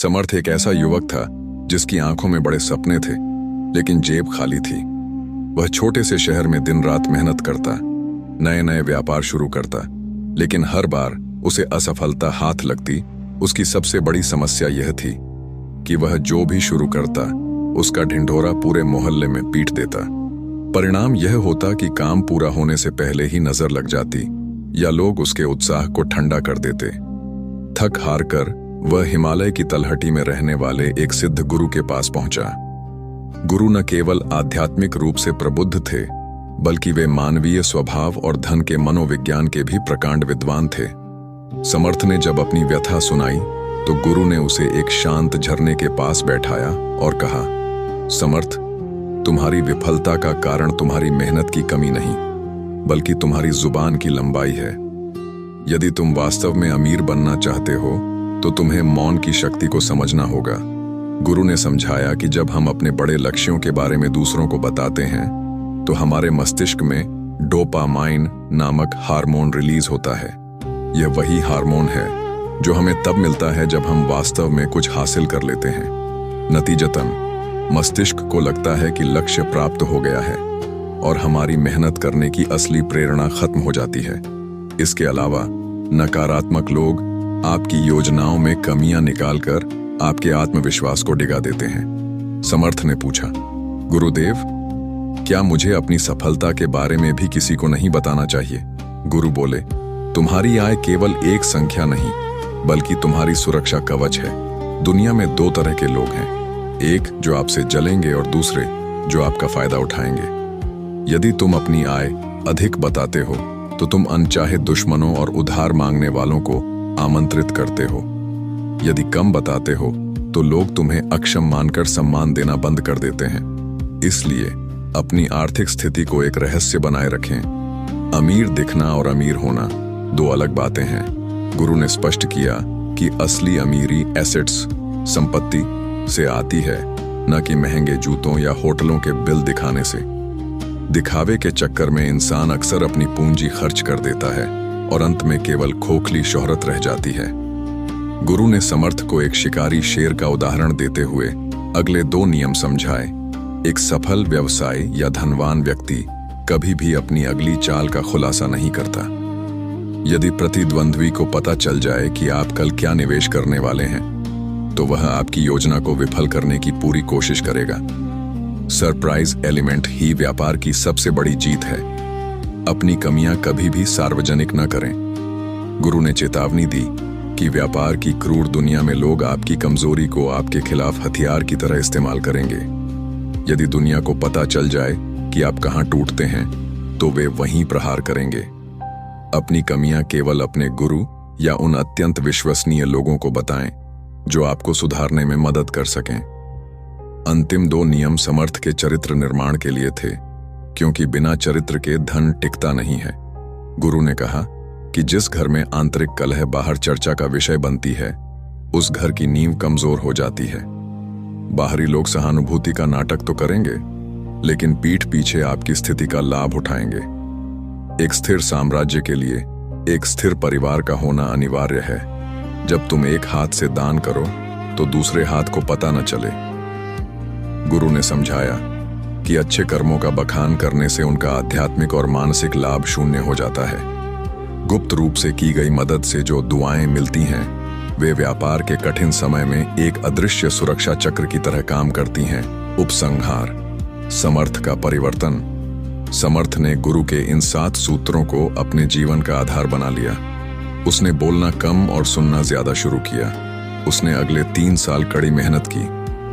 समर्थ एक ऐसा युवक था जिसकी आंखों में बड़े सपने थे, लेकिन जेब खाली थी। वह छोटे से शहर में दिन रात मेहनत करता, नए नए व्यापार शुरू करता, लेकिन हर बार उसे असफलता हाथ लगती। उसकी सबसे बड़ी समस्या यह थी कि वह जो भी शुरू करता उसका ढिंढोरा पूरे मोहल्ले में पीट देता। परिणाम यह होता कि काम पूरा होने से पहले ही नजर लग जाती या लोग उसके उत्साह को ठंडा कर देते। थक हार कर वह हिमालय की तलहटी में रहने वाले एक सिद्ध गुरु के पास पहुंचा। गुरु न केवल आध्यात्मिक रूप से प्रबुद्ध थे, बल्कि वे मानवीय स्वभाव और धन के मनोविज्ञान के भी प्रकांड विद्वान थे। समर्थ ने जब अपनी व्यथा सुनाई तो गुरु ने उसे एक शांत झरने के पास बैठाया और कहा, समर्थ, तुम्हारी विफलता का कारण तुम्हारी मेहनत की कमी नहीं, बल्कि तुम्हारी जुबान की लंबाई है। यदि तुम वास्तव में अमीर बनना चाहते हो तो तुम्हें मौन की शक्ति को समझना होगा। गुरु ने समझाया कि जब हम अपने बड़े लक्ष्यों के बारे में दूसरों को बताते हैं तो हमारे मस्तिष्क में डोपामाइन नामक हार्मोन रिलीज होता है। यह वही हार्मोन है जो हमें तब मिलता है जब हम वास्तव में कुछ हासिल कर लेते हैं। नतीजतन मस्तिष्क को लगता है कि लक्ष्य प्राप्त हो गया है और हमारी मेहनत करने की असली प्रेरणा खत्म हो जाती है। इसके अलावा नकारात्मक लोग आपकी योजनाओं में कमियां निकालकर आपके आत्मविश्वास को डिगा देते हैं। समर्थ ने पूछा, गुरुदेव, क्या मुझे अपनी सफलता के बारे में भी किसी को नहीं बताना चाहिए? गुरु बोले, तुम्हारी आय केवल एक संख्या नहीं, बल्कि तुम्हारी सुरक्षा कवच है। दुनिया में दो तरह के लोग हैं, एक जो आपसे जलेंगे और दूसरे जो आपका फायदा उठाएंगे। यदि तुम अपनी आय अधिक बताते हो तो तुम अनचाहे दुश्मनों और उधार मांगने वालों को आमंत्रित करते हो। यदि कम बताते हो तो लोग तुम्हें अक्षम मानकर सम्मान देना बंद कर देते हैं। इसलिए अपनी आर्थिक स्थिति को एक रहस्य बनाए रखें। अमीर दिखना और अमीर होना दो अलग बातें हैं। गुरु ने स्पष्ट किया कि असली अमीरी एसेट्स, संपत्ति से आती है, न कि महंगे जूतों या होटलों के बिल दिखाने से। दिखावे के चक्कर में इंसान अक्सर अपनी पूंजी खर्च कर देता है और अंत में केवल खोखली शोहरत रह जाती है। गुरु ने समर्थ को एक शिकारी शेर का उदाहरण देते हुए अगले दो नियम समझाए। एक सफल व्यवसायी या धनवान व्यक्ति कभी भी अपनी अगली चाल का खुलासा नहीं करता। यदि प्रतिद्वंद्वी को पता चल जाए कि आप कल क्या निवेश करने वाले हैं, तो वह आपकी योजना को विफल करने की पूरी कोशिश करेगा। सरप्राइज एलिमेंट ही व्यापार की सबसे बड़ी जीत है। अपनी कमियां कभी भी सार्वजनिक न करें। गुरु ने चेतावनी दी कि व्यापार की क्रूर दुनिया में लोग आपकी कमजोरी को आपके खिलाफ हथियार की तरह इस्तेमाल करेंगे। यदि दुनिया को पता चल जाए कि आप कहां टूटते हैं, तो वे वहीं प्रहार करेंगे। अपनी कमियां केवल अपने गुरु या उन अत्यंत विश्वसनीय लोगों को बताएं जो आपको सुधारने में मदद कर सकें। अंतिम दो नियम समर्थ के चरित्र निर्माण के लिए थे, क्योंकि बिना चरित्र के धन टिकता नहीं है। गुरु ने कहा कि जिस घर में आंतरिक कलह बाहर चर्चा का विषय बनती है, उस घर की नींव कमजोर हो जाती है। बाहरी लोग सहानुभूति का नाटक तो करेंगे, लेकिन पीठ पीछे आपकी स्थिति का लाभ उठाएंगे। एक स्थिर साम्राज्य के लिए एक स्थिर परिवार का होना अनिवार्य है। जब तुम एक हाथ से दान करो तो दूसरे हाथ को पता न चले। गुरु ने समझाया कि अच्छे कर्मों का बखान करने से उनका आध्यात्मिक और मानसिक लाभ शून्य हो जाता है। गुप्त रूप से की गई मदद से जो दुआएं मिलती हैं, वे व्यापार के कठिन समय में एक अदृश्य सुरक्षा चक्र की तरह काम करती हैं। उपसंहार, समर्थ का परिवर्तन। समर्थ ने गुरु के इन 7 सूत्रों को अपने जीवन का आधार बना लिया। उसने बोलना कम और सुनना ज्यादा शुरू किया। उसने अगले 3 साल कड़ी मेहनत की,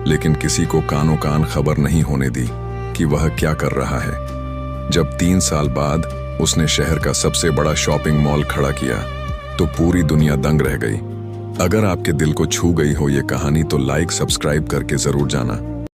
लेकिन किसी को कानो कान खबर नहीं होने दी कि वह क्या कर रहा है। जब 3 साल बाद उसने शहर का सबसे बड़ा शॉपिंग मॉल खड़ा किया तो पूरी दुनिया दंग रह गई। अगर आपके दिल को छू गई हो ये कहानी तो लाइक सब्सक्राइब करके जरूर जाना।